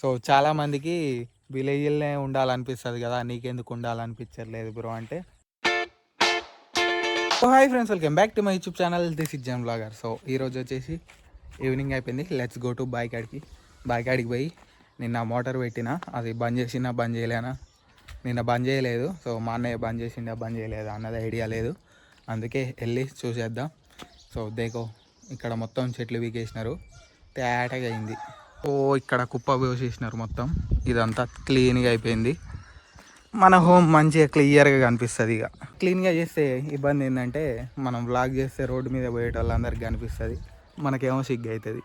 So చాలామందికి విలేజ్‌లోనే ఉండాలనిపిస్తది కదా! నీకెందుకు ఉండాలనిపించట్లేదు బ్రో అంటే so hi friends, welcome back to my YouTube channel. This is Jammu blogger. So ఈరోజు వచ్చేసి ఈవినింగ్ అయిపోయింది. లెట్స్ గో టు బాయ్ కాడికి. బాయ్ కాడికి పోయి నిన్న మోటార్ పెట్టిన, అది బంద్ చేసినా బంద్ చేయలేనా, నిన్న బంద్ చేయలేదు. సో మా అన్నయ్య బంద్ చేసిండా బంద్ చేయలేదా అన్నది ఐడియా లేదు, అందుకే వెళ్ళి చూసేద్దాం. సో దేకో ఇక్కడ మొత్తం చెట్లు వీకేసినారు, తేటగా అయింది. ఓ ఇక్కడ కుప్ప పోసేసినారు మొత్తం, ఇదంతా క్లీన్గా అయిపోయింది. మన హోమ్ మంచిగా క్లియర్గా కనిపిస్తుంది. ఇక క్లీన్గా చేస్తే ఇబ్బంది ఏంటంటే మనం వ్లాగ్ చేస్తే రోడ్డు మీద పోయేట వాళ్ళందరికీ కనిపిస్తుంది, మనకేమో సిగ్గు అవుతుంది.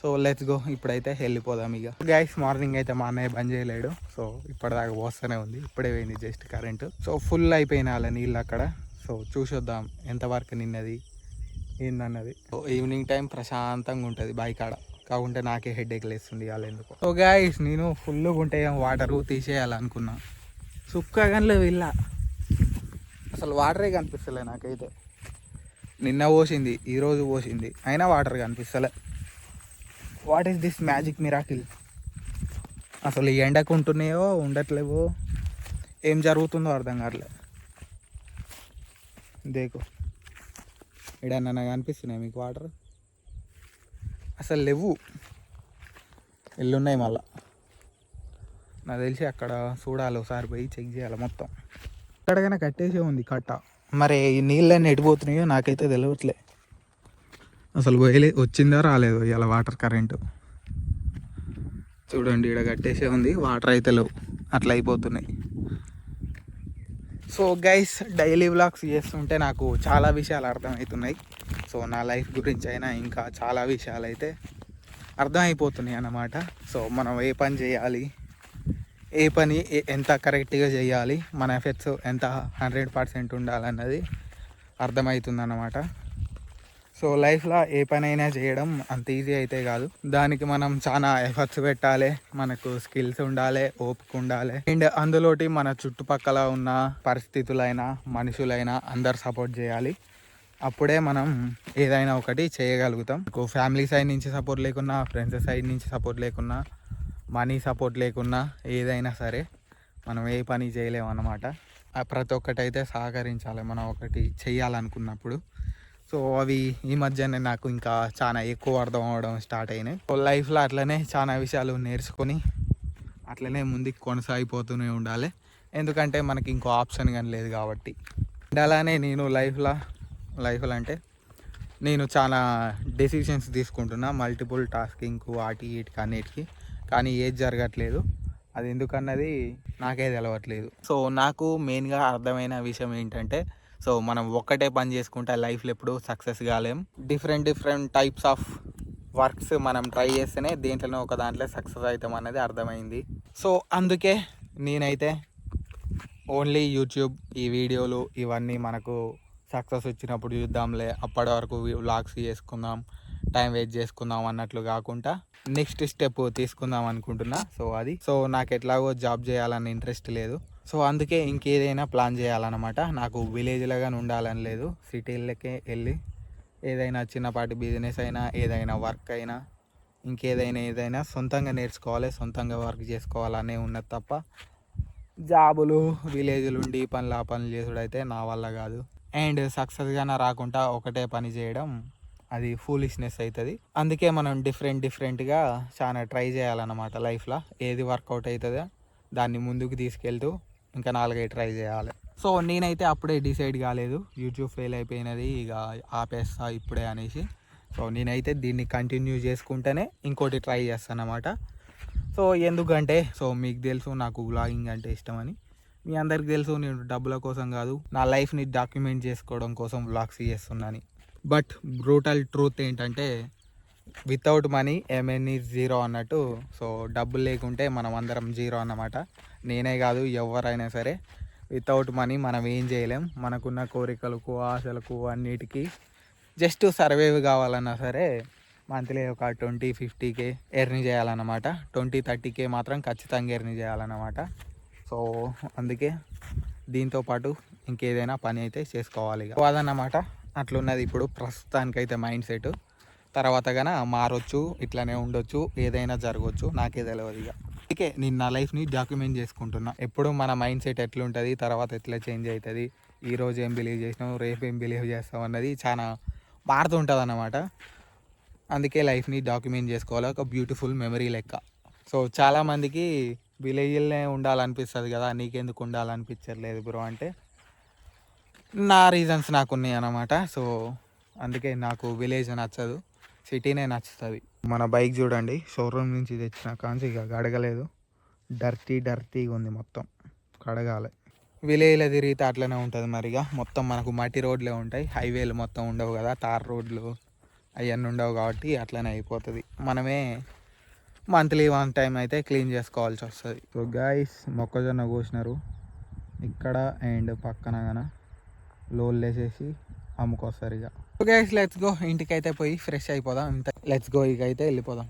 సో లెట్స్ గో, ఇప్పుడైతే వెళ్ళిపోదాం. ఇక గైస్ మార్నింగ్ అయితే మా అన్నయ్య బంద్ చేయలేడు, సో ఇప్పటిదాకా పోస్తూనే ఉంది. ఇప్పుడే పోయింది జస్ట్ కరెంటు. సో ఫుల్ అయిపోయిన వాళ్ళ నీళ్ళు అక్కడ. సో చూసొద్దాం ఎంతవరకు నిన్నది ఏందన్నది. సో ఈవినింగ్ టైం ప్రశాంతంగా ఉంటుంది బావి కాడ, కాకుంటే నాకే హెడ్ లేస్తుంది ఇవాళ ఎందుకు. సో గైస్ నేను ఫుల్గా ఉంటే వాటరు తీసేయాలనుకున్నా, సుక్కగానే వెళ్ళా, అసలు వాటరే కనిపిస్తలే నాకైతే. నిన్న పోసింది, ఈరోజు పోసింది, అయినా వాటర్ కనిపిస్తలే. What is this magic miracle? అసలు ఈ ఎండకు ఉంటున్నాయో ఉండట్లేవో, ఏం జరుగుతుందో అర్థం కావట్లే. దేకో ఇడన్నా కనిపిస్తున్నాయి మీకు వాటర్? అసలు లేవు, ఎల్లున్నాయి మళ్ళా. నాకు తెలిసి అక్కడ చూడాలి, ఒకసారి పోయి చెక్ చేయాలి మొత్తం. ఎక్కడికైనా కట్టేసే ఉంది కట్ట, మరి ఈ నీళ్ళన్నీ ఎడిపోతున్నాయో నాకైతే తెలియట్లే. అసలు వచ్చిందా రాలేదు ఇలా వాటర్ కరెంటు. చూడండి ఇక్కడ కట్టేసే ఉంది, వాటర్ అయితే లేవు, అట్లా అయిపోతున్నాయి. సో గైస్ డైలీ వ్లాగ్స్ చేస్తుంటే నాకు చాలా విషయాలు అర్థమవుతున్నాయి. సో నా లైఫ్ గురించి అయినా ఇంకా చాలా విషయాలు అయితే అర్థమైపోతున్నాయి అన్నమాట. సో మనం ఏ పని చేయాలి, ఏ పని ఎంత కరెక్ట్గా చేయాలి, మన ఎఫెక్ట్స్ ఎంత 100% ఉండాలన్నది అర్థమవుతుంది అన్నమాట. సో లైఫ్లో ఏ పనైనా చేయడం అంత ఈజీ అయితే కాదు, దానికి మనం చాలా ఎఫర్ట్స్ పెట్టాలి, మనకు స్కిల్స్ ఉండాలి, ఓపిక ఉండాలి, అండ్ అందులోటి మన చుట్టుపక్కల ఉన్న పరిస్థితులైనా మనుషులైనా అందరు సపోర్ట్ చేయాలి. అప్పుడే మనం ఏదైనా ఒకటి చేయగలుగుతాం. ఫ్యామిలీ సైడ్ నుంచి సపోర్ట్ లేకున్నా, ఫ్రెండ్స్ సైడ్ నుంచి సపోర్ట్ లేకున్నా, మనీ సపోర్ట్ లేకున్నా, ఏదైనా సరే మనం ఏ పని చేయలేము అన్నమాట. ప్రతి ఒక్కటి అయితే సహకరించాలి మనం ఒకటి చేయాలనుకున్నప్పుడు. సో అవి ఈ మధ్యనే నాకు ఇంకా చాలా ఎక్కువ అర్థం అవ్వడం స్టార్ట్ అయినాయి. లైఫ్లో అట్లనే చాలా విషయాలు నేర్చుకొని అట్లనే ముందుకు కొనసాగిపోతూనే ఉండాలి, ఎందుకంటే మనకి ఇంకో ఆప్షన్ కానీ లేదు కాబట్టి. అలానే నేను లైఫ్లో అంటే నేను చాలా డెసిషన్స్ తీసుకుంటున్నా, మల్టిపుల్ టాస్కింగ్కు వాటి వీటికి అన్నిటికీ, కానీ ఏది జరగట్లేదు. అది ఎందుకన్నది నాకే తెలవట్లేదు. సో నాకు మెయిన్గా అర్థమైన విషయం ఏంటంటే, సో మనం ఒక్కటే పని చేసుకుంటే లైఫ్లో ఎప్పుడు సక్సెస్ కాలేం. డిఫరెంట్ టైప్స్ ఆఫ్ వర్క్స్ మనం ట్రై చేస్తేనే దేంట్లోనే ఒక దాంట్లో సక్సెస్ అవుతాం అనేది అర్థమైంది. సో అందుకే నేనైతే ఓన్లీ యూట్యూబ్, ఈ వీడియోలు ఇవన్నీ మనకు సక్సెస్ వచ్చినప్పుడు చూద్దాంలే, అప్పటి వరకు వ్లాగ్స్ చేసుకుందాం, టైం వేస్ట్ చేసుకుందాం అన్నట్లు కాకుండా నెక్స్ట్ స్టెప్ తీసుకుందాం అనుకుంటున్నా. సో నాకు ఎట్లాగో జాబ్ చేయాలని ఇంట్రెస్ట్ లేదు. సో అందుకే ఇంకేదైనా ప్లాన్ చేయాలన్నమాట. నాకు విలేజ్లాగా ఉండాలని లేదు, సిటీలకే వెళ్ళి ఏదైనా చిన్నపాటి బిజినెస్ అయినా, ఏదైనా వర్క్ అయినా, ఏదైనా సొంతంగా నేర్చుకోవాలి, సొంతంగా వర్క్ చేసుకోవాలనే ఉన్నది తప్ప జాబులు విలేజ్లు ఉండి పనులు ఆ పనులు చేసుడు అయితే నా వల్ల కాదు. అండ్ సక్సెస్గానే రాకుండా ఒకటే పని చేయడం అది ఫూలిష్నెస్ అవుతుంది. అందుకే మనం డిఫరెంట్గా చాలా ట్రై చేయాలన్నమాట లైఫ్లో. ఏది వర్కౌట్ అవుతుందో దాన్ని ముందుకు తీసుకెళ్తూ ఇంకా 4-5 ట్రై చేయాలి. సో నేనైతే అప్పుడే డిసైడ్ కాలేదు, యూట్యూబ్ ఫెయిల్ అయిపోయినది ఇక ఆపేస్తా ఇప్పుడే అనేసి. సో నేనైతే దీన్ని కంటిన్యూ చేసుకుంటేనే ఇంకోటి ట్రై చేస్తాను అన్నమాట. సో ఎందుకంటే సో మీకు తెలుసు నాకు వ్లాగింగ్ అంటే ఇష్టమని, మీ అందరికి తెలుసు నేను డబ్బుల కోసం కాదు, నా లైఫ్ని డాక్యుమెంట్ చేసుకోవడం కోసం వ్లాగ్స్ చేస్తున్నాను. బట్ బ్రూటల్ ట్రూత్ ఏంటంటే without money man is zero అన్నట్టు. సో డబ్బులు లేకుంటే మనం అందరం జీరో అన్నమాట. నేనే కాదు ఎవరైనా సరే, వితౌట్ మనీ మనం ఏం చేయలేం. మనకున్న కోరికలకు ఆశలకు అన్నిటికీ జస్ట్ సర్వైవ్ కావాలన్నా సరే మంత్లీ ఒక 20-50K ఎర్న్ చేయాలన్నమాట. 20-30K మాత్రం ఖచ్చితంగా ఎర్న్ చేయాలన్నమాట. సో అందుకే దీంతోపాటు ఇంకేదైనా పని అయితే చేసుకోవాలి. ఇక అదన్నమాట, అట్లున్నది ఇప్పుడు ప్రస్తుతానికైతే మైండ్ సెట్. తర్వాత కన్నా మారొచ్చు, ఇట్లానే ఉండొచ్చు, ఏదైనా జరగవచ్చు, నాకే తెలియదు ఇక. అందుకే నేను నా లైఫ్ని డాక్యుమెంట్ చేసుకుంటున్నా. ఎప్పుడు మన మైండ్ సెట్ ఎట్లుంటుంది, తర్వాత ఎట్లా చేంజ్ అవుతుంది, ఈరోజు ఏం బిలీవ్ చేసినావు, రేపు ఏం బిలీవ్ చేస్తావు అన్నది చాలా మారుతుంటుంది అన్నమాట. అందుకే లైఫ్ని డాక్యుమెంట్ చేసుకోవాలి, ఒక బ్యూటిఫుల్ మెమరీ లెక్క. సో చాలామందికి విలేజ్లోనే ఉండాలనిపిస్తుంది కదా, నీకెందుకు ఉండాలనిపించట్లేదు బ్రో అంటే, నా రీజన్స్ నాకు ఉన్నాయి అన్నమాట. సో అందుకే నాకు విలేజ్ నచ్చదు, సిటీనే నచ్చుతుంది. మన బైక్ చూడండి, షోరూమ్ నుంచి తెచ్చిన కాంచి ఇక కడగలేదు, డర్టీగా ఉంది మొత్తం, కడగాలి. విలేజ్లో తిరిగితే అట్లనే ఉంటుంది మరిగా, మొత్తం మనకు మట్టి రోడ్లే ఉంటాయి, హైవేలు మొత్తం ఉండవు కదా, తార్ రోడ్లు అవన్నీ ఉండవు కాబట్టి అట్లనే అయిపోతుంది. మనమే మంత్లీ 1 టైం అయితే క్లీన్ చేసుకోవాల్సి వస్తుంది. సో గైస్, మొక్కజొన్న కోసినారు ఇక్కడ అండ్ పక్కన కానీ లోళ్ళు వేసేసి అమ్ముకొస్తారు ఇక. సో గైస్, లెట్స్ గో, ఇంటికైతే పోయి ఫ్రెష్ అయిపోదాం. ఇంత లెట్స్ గో, ఇక అయితే వెళ్ళిపోదాం.